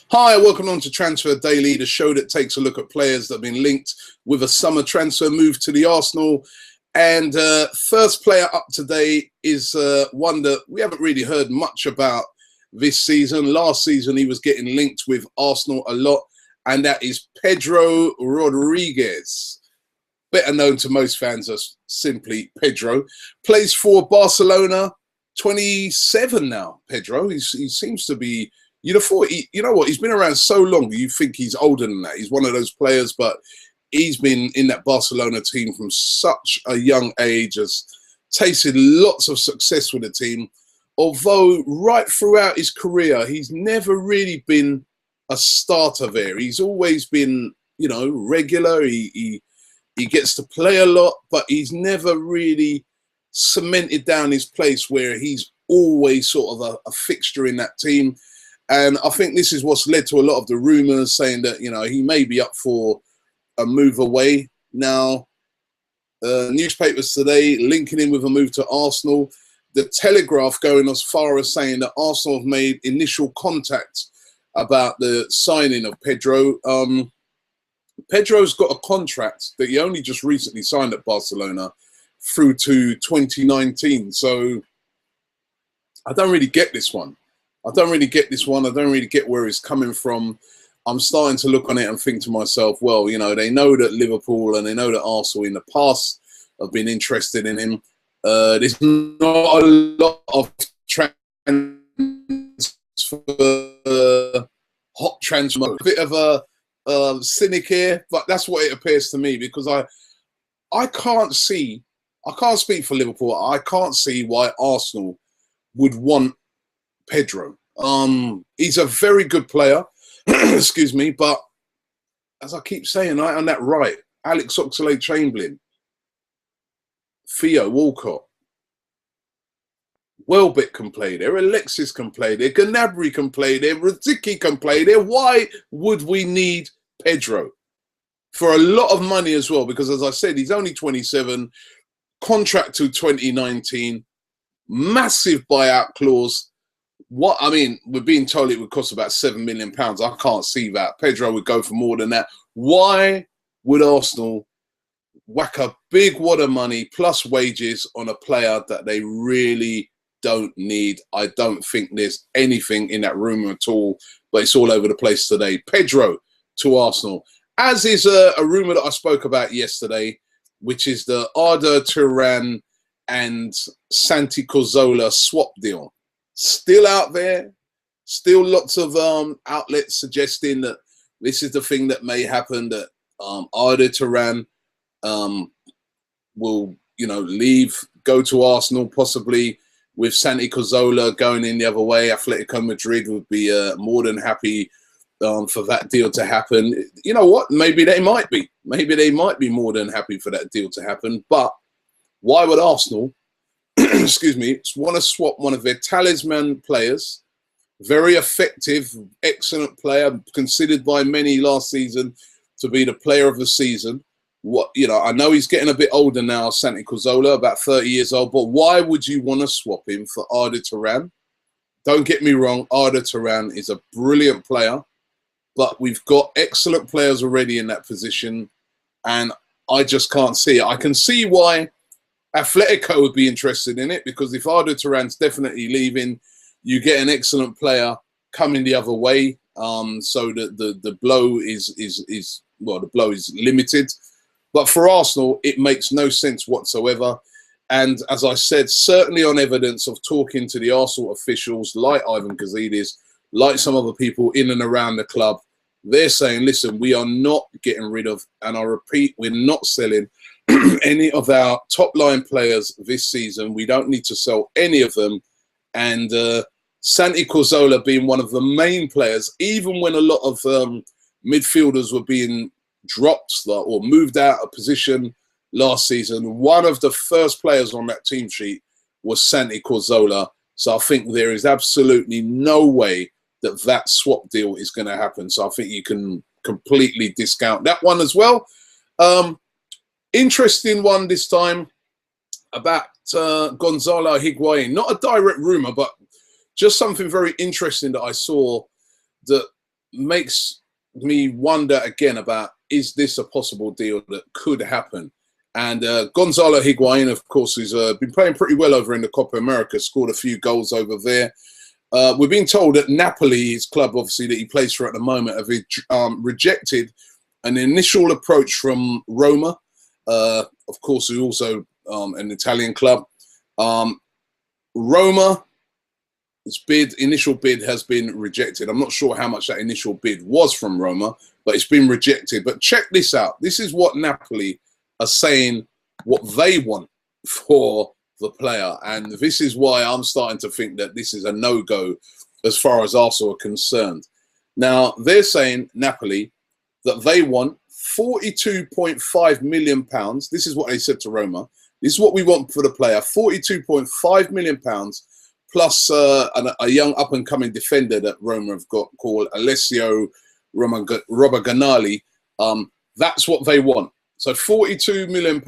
Hi, welcome on to Transfer Daily, the show that takes a look at players that have been linked with a summer transfer move to the Arsenal. And first player up today is one that we haven't really heard much about this season. Last season, he was getting linked with Arsenal a lot, and that is Pedro Rodriguez, better known to most fans as simply Pedro. Plays for Barcelona, 27 now, Pedro. He seems to be... You'd have thought, you know what, he's been around so long, you think he's older than that. He's one of those players, but he's been in that Barcelona team from such a young age, has tasted lots of success with the team. Although right throughout his career, he's never really been a starter there. He's always been, you know, regular. He gets to play a lot, but he's never really cemented down his place where he's always sort of a fixture in that team. And I think this is what's led to a lot of the rumours saying that, you know, he may be up for a move away. Now, newspapers today linking him with a move to Arsenal. The Telegraph going as far as saying that Arsenal have made initial contact about the signing of Pedro. Pedro's got a contract that he only just recently signed at Barcelona through to 2019. So I don't really get this one. I don't really get where it's coming from. I'm starting to look on it and think to myself, well, you know, they know that Liverpool and they know that Arsenal in the past have been interested in him. There's not a lot of hot transfer. A bit of a cynic here, but that's what it appears to me, because I can't speak for Liverpool. I can't see why Arsenal would want Pedro. He's a very good player, excuse me, but as I keep saying, on that right, Alex Oxlade-Chamberlain, Theo Walcott, Welbeck can play there, Alexis can play there, Gnabry can play there, Rosicky can play there. Why would we need Pedro? For a lot of money as well, because as I said, he's only 27, contract to 2019, massive buyout clause. What I mean, we're being told it would cost about £7 million. I can't see that. Pedro would go for more than that. Why would Arsenal whack a big wad of money plus wages on a player that they really don't need? I don't think there's anything in that rumour at all, but it's all over the place today. Pedro to Arsenal, as is a rumour that I spoke about yesterday, which is the Arda Turan and Santi Cazorla swap deal. Still out there, still lots of outlets suggesting that this is the thing that may happen, that Arda Turan will, you know, leave, go to Arsenal, possibly with Santi Cazorla going in the other way. Atletico Madrid would be more than happy for that deal to happen. You know what? Maybe they might be. Maybe they might be more than happy for that deal to happen. But why would Arsenal excuse me, want to swap one of their talisman players, very effective, excellent player, considered by many last season to be the player of the season? What, you know, I know he's getting a bit older now, Santi Cazorla, about 30 years old, but why would you want to swap him for Arda Turan? Don't get me wrong, Arda Turan is a brilliant player, but we've got excellent players already in that position, and I just can't see it. I can see why Atletico would be interested in it, because if Arda Turan's definitely leaving, you get an excellent player coming the other way. So the blow is well, the blow is limited. But for Arsenal, it makes no sense whatsoever. And as I said, certainly on evidence of talking to the Arsenal officials like Ivan Gazidis, like some other people in and around the club, they're saying, listen, we are not getting rid of, and I repeat, we're not selling any of our top-line players this season. We don't need to sell any of them. And Santi Cazorla being one of the main players, even when a lot of midfielders were being dropped or moved out of position last season, one of the first players on that team sheet was Santi Cazorla. So I think there is absolutely no way that that swap deal is going to happen. So I think you can completely discount that one as well. Interesting one this time about Gonzalo Higuain. Not a direct rumour, but just something very interesting that I saw, that makes me wonder again about, is this a possible deal that could happen? And Gonzalo Higuain, of course, has been playing pretty well over in the Copa America, scored a few goals over there. We're being told that Napoli, his club, obviously, that he plays for at the moment, have rejected an initial approach from Roma, of course, who also an Italian club. Roma's initial bid has been rejected. I'm not sure how much that initial bid was from Roma, but it's been rejected. But check this out. This is what Napoli are saying, what they want for the player. And this is why I'm starting to think that this is a no-go as far as Arsenal are concerned. Now, they're saying, Napoli, that they want £42.5 million. This is what they said to Roma. This is what we want for the player, £42.5 million, plus a young up-and-coming defender that Roma have got called Alessio Robaganali. That's what they want. So £42 million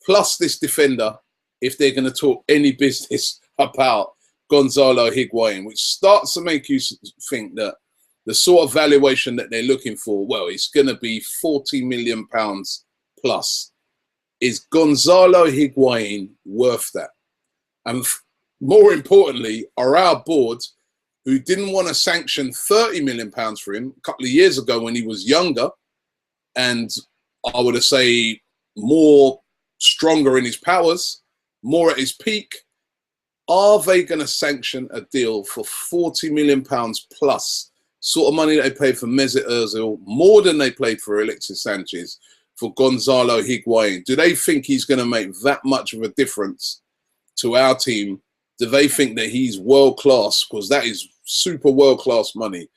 plus this defender, if they're going to talk any business about Gonzalo Higuain, which starts to make you think that the sort of valuation that they're looking for, well, it's going to be £40 million plus. Is Gonzalo Higuain worth that? And more importantly, are our board, who didn't want to sanction £30 million for him a couple of years ago when he was younger, and I would say more stronger in his powers, more at his peak, are they going to sanction a deal for £40 million plus, sort of money that they paid for Mesut Ozil, more than they paid for Alexis Sanchez, for Gonzalo Higuain? Do they think he's going to make that much of a difference to our team? Do they think that he's world-class? Because that is super world-class money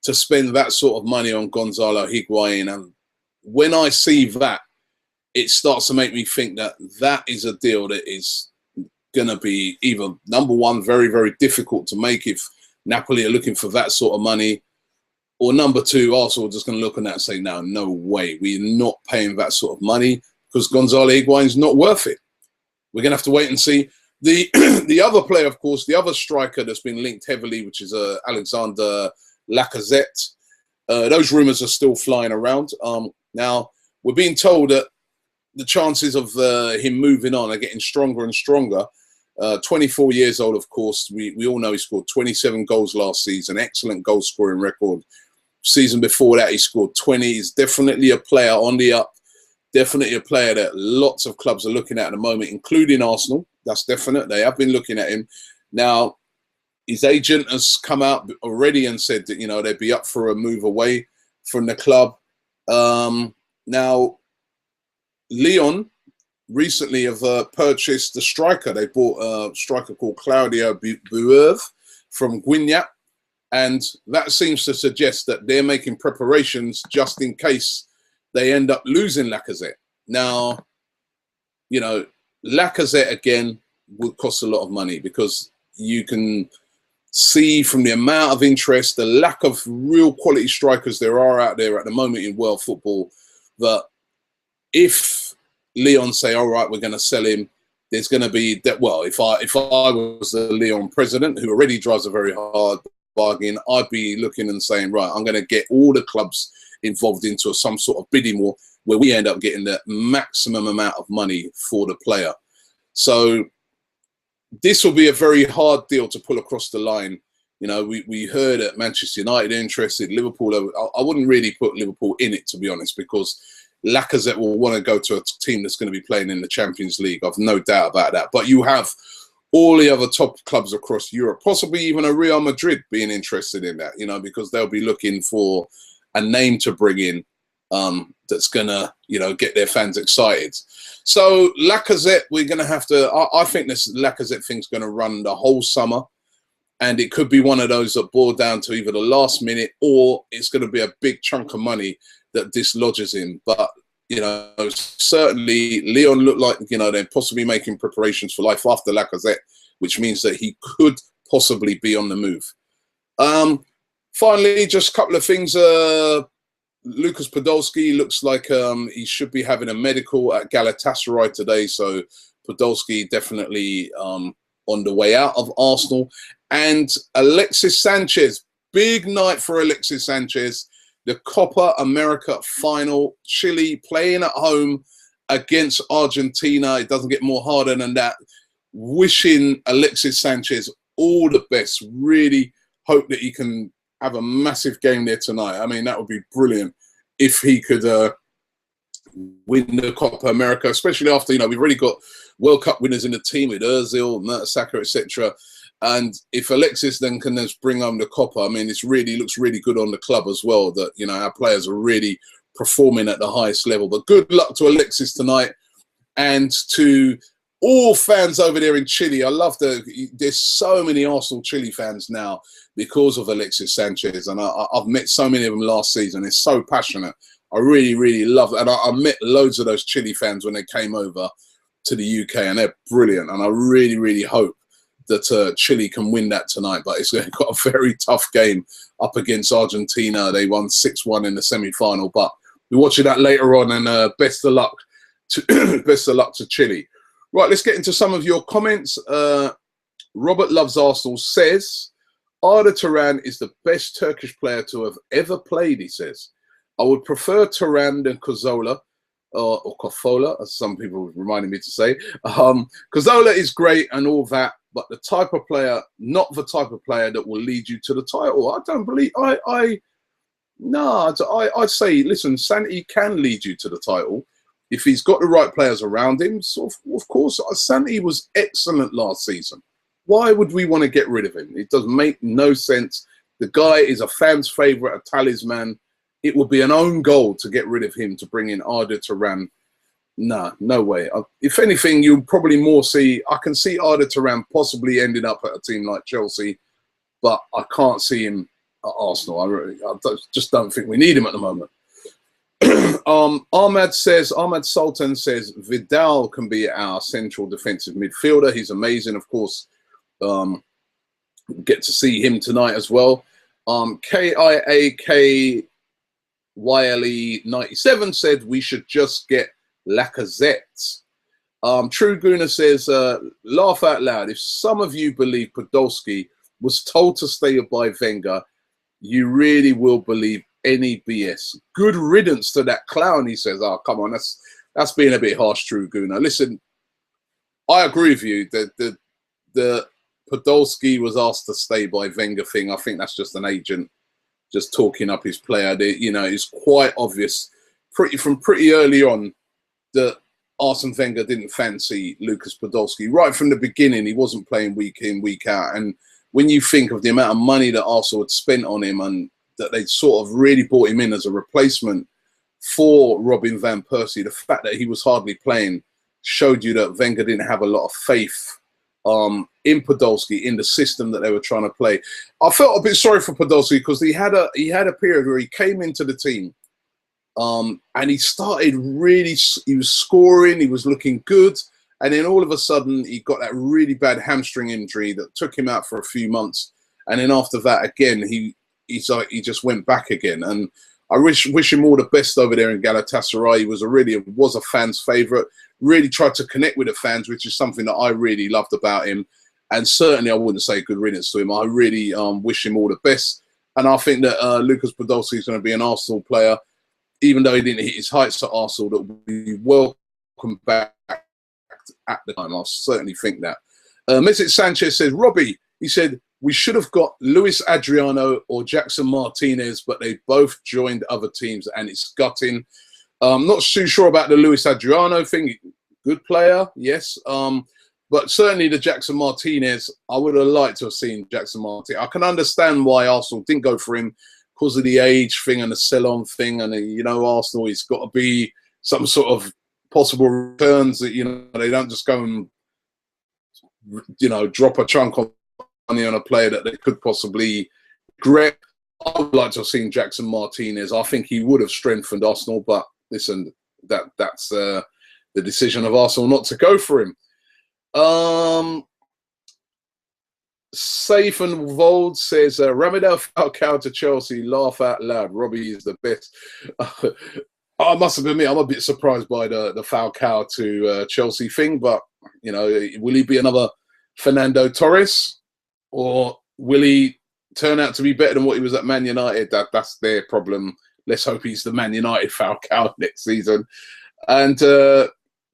to spend that sort of money on Gonzalo Higuain. And when I see that, it starts to make me think that that is a deal that is going to be either, number one, very, very difficult to make if Napoli are looking for that sort of money, or number two, Arsenal are just going to look at that and say, no way, we're not paying that sort of money because Gonzalo Higuain is not worth it. We're going to have to wait and see. The other player, of course, the other striker that's been linked heavily, which is Alexander Lacazette. Those rumours are still flying around. Now, we're being told that the chances of him moving on are getting stronger and stronger. 24 years old, of course. We all know he scored 27 goals last season. Excellent goal scoring record. Season before that, he scored 20. He's definitely a player on the up. Definitely a player that lots of clubs are looking at the moment, including Arsenal. That's definite. They have been looking at him. Now, his agent has come out already and said that, they'd be up for a move away from the club. Now, Lyon recently have purchased the striker. They bought a striker called Claudio Buerve from Guignac. And that seems to suggest that they're making preparations just in case they end up losing Lacazette. Now, Lacazette, again, would cost a lot of money because you can see from the amount of interest, the lack of real quality strikers there are out there at the moment in world football, that if Lyon say, all right, we're going to sell him, there's going to be that. Well, if I was the Lyon president, who already drives a very hard bargain, I'd be looking and saying, right, I'm going to get all the clubs involved into some sort of bidding war where we end up getting the maximum amount of money for the player. So this will be a very hard deal to pull across the line. We heard that Manchester United are interested, Liverpool. I wouldn't really put Liverpool in it, to be honest, because Lacazette will want to go to a team that's going to be playing in the Champions League. I've no doubt about that. But you have all the other top clubs across Europe, possibly even a Real Madrid being interested in that, because they'll be looking for a name to bring in that's going to, get their fans excited. So Lacazette, we're going to have to, I think this Lacazette thing's going to run the whole summer. And it could be one of those that boil down to either the last minute or it's going to be a big chunk of money that dislodges him. But, certainly Lyon look like, they're possibly making preparations for life after Lacazette, which means that he could possibly be on the move. Finally, just a couple of things. Lucas Podolski looks like he should be having a medical at Galatasaray today. So Podolski definitely on the way out of Arsenal. And Alexis Sanchez big night for Alexis Sanchez. The Copa America final. Chile playing at home against Argentina. It doesn't get more harder than that. Wishing Alexis Sanchez all the best. Really hope that he can have a massive game there tonight. I mean, that would be brilliant if he could win the Copa America, especially after, we've already got World Cup winners in the team with Ozil, Mertesacker, etc. And if Alexis then can just bring home the Copa, I mean, looks really good on the club as well, that, our players are really performing at the highest level. But good luck to Alexis tonight, and to all fans over there in Chile. I love there's so many Arsenal Chile fans now because of Alexis Sanchez, and I've met so many of them last season. It's so passionate. I really, really love it. And I met loads of those Chile fans when they came over to the UK, and they're brilliant. And I really, really hope that Chile can win that tonight. But it's got a very tough game up against Argentina. They won 6-1 in the semi-final. But we're watching that later on, and best of luck to Chile. Right, let's get into some of your comments. Robert Loves Arsenal says, Arda Turan is the best Turkish player to have ever played, he says. I would prefer Turan than Cazorla, or Cazorla, as some people reminded me to say. Cazorla is great and all that, but the type of player, not the type of player that will lead you to the title. I don't believe, I'd say, listen, Santi can lead you to the title if he's got the right players around him. So, of course, Santi was excellent last season. Why would we want to get rid of him? It does make no sense. The guy is a fan's favourite, a talisman. It would be an own goal to get rid of him, to bring in Arda Turan. No way. If anything, you'll probably more see, I can see Arda Turan possibly ending up at a team like Chelsea, but I can't see him at Arsenal. I just don't think we need him at the moment. Ahmad Sultan says, Vidal can be our central defensive midfielder. He's amazing, of course. Get to see him tonight as well. KIAK YLE97 said we should just get Lacazette. True Guna says, laugh out loud. If some of you believe Podolski was told to stay by Wenger, you really will believe any BS. Good riddance to that clown, he says. Oh, come on, that's being a bit harsh, True Guna. Listen, I agree with you that the Podolski was asked to stay by Wenger thing. I think that's just an agent just talking up his player. It's quite obvious from pretty early on that Arsene Wenger didn't fancy Lucas Podolski. Right from the beginning, he wasn't playing week in, week out. And when you think of the amount of money that Arsenal had spent on him, and that they'd sort of really brought him in as a replacement for Robin van Persie, the fact that he was hardly playing showed you that Wenger didn't have a lot of faith in Podolski, in the system that they were trying to play. I felt a bit sorry for Podolski because he had a period where he came into the team and he started really, he was scoring, he was looking good, and then all of a sudden he got that really bad hamstring injury that took him out for a few months, and then after that again he just went back again. And I wish him all the best over there in Galatasaray. He was a fan's favourite. Really tried to connect with the fans, which is something that I really loved about him. And certainly I wouldn't say good riddance to him. I really wish him all the best. And I think that Lucas Podolski is going to be an Arsenal player, even though he didn't hit his heights at Arsenal, that will be welcome back at the time. I certainly think that. Mesut Sanchez says, Robbie, he said, we should have got Luis Adriano or Jackson Martinez, but they both joined other teams and it's gutting. Not too sure about the Luis Adriano thing. Good player, yes. But certainly the Jackson Martinez, I would have liked to have seen Jackson Martinez. I can understand why Arsenal didn't go for him because of the age thing and the sell-on thing. And, Arsenal, it's got to be some sort of possible returns that, they don't just go and, drop a chunk of money on a player that they could possibly regret. I would like to have seen Jackson Martinez. I think he would have strengthened Arsenal, but listen, that's the decision of Arsenal not to go for him. Safe and Vold says, Ramidal Falcao to Chelsea, laugh out loud. Robbie is the best. I must admit, I'm a bit surprised by the Falcao to Chelsea thing, but, will he be another Fernando Torres? Or will he turn out to be better than what he was at Man United. That's their problem. Let's hope he's the Man United Falcao next season. And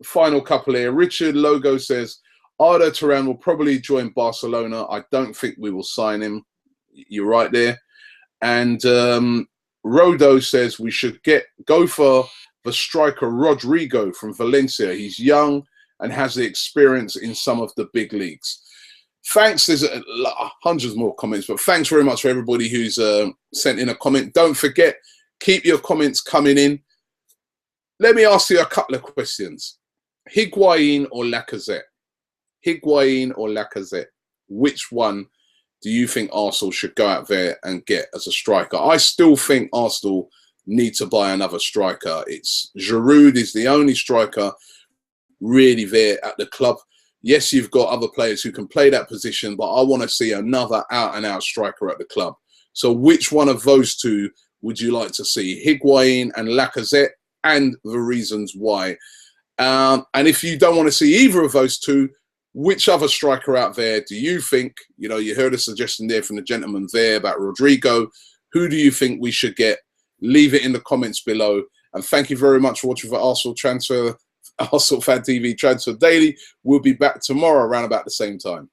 final couple here. Richard Logo says, Arda Turan will probably join Barcelona. I don't think we will sign him. You're right there. And Rodo says we should go for the striker Rodrigo from Valencia. He's young and has the experience in some of the big leagues. Thanks. There's hundreds more comments, but thanks very much for everybody who's sent in a comment. Don't forget, keep your comments coming in. Let me ask you a couple of questions. Higuain or Lacazette? Higuain or Lacazette? Which one do you think Arsenal should go out there and get as a striker? I still think Arsenal need to buy another striker. It's Giroud is the only striker really there at the club. Yes, you've got other players who can play that position, but I want to see another out-and-out striker at the club. So which one of those two would you like to see? Higuain and Lacazette, and the reasons why. And if you don't want to see either of those two, which other striker out there do you think, you know, you heard a suggestion there from the gentleman there about Rodrigo. Who do you think we should get? Leave it in the comments below. And thank you very much for watching the Arsenal Fan TV Transfer Daily. We'll be back tomorrow around about the same time.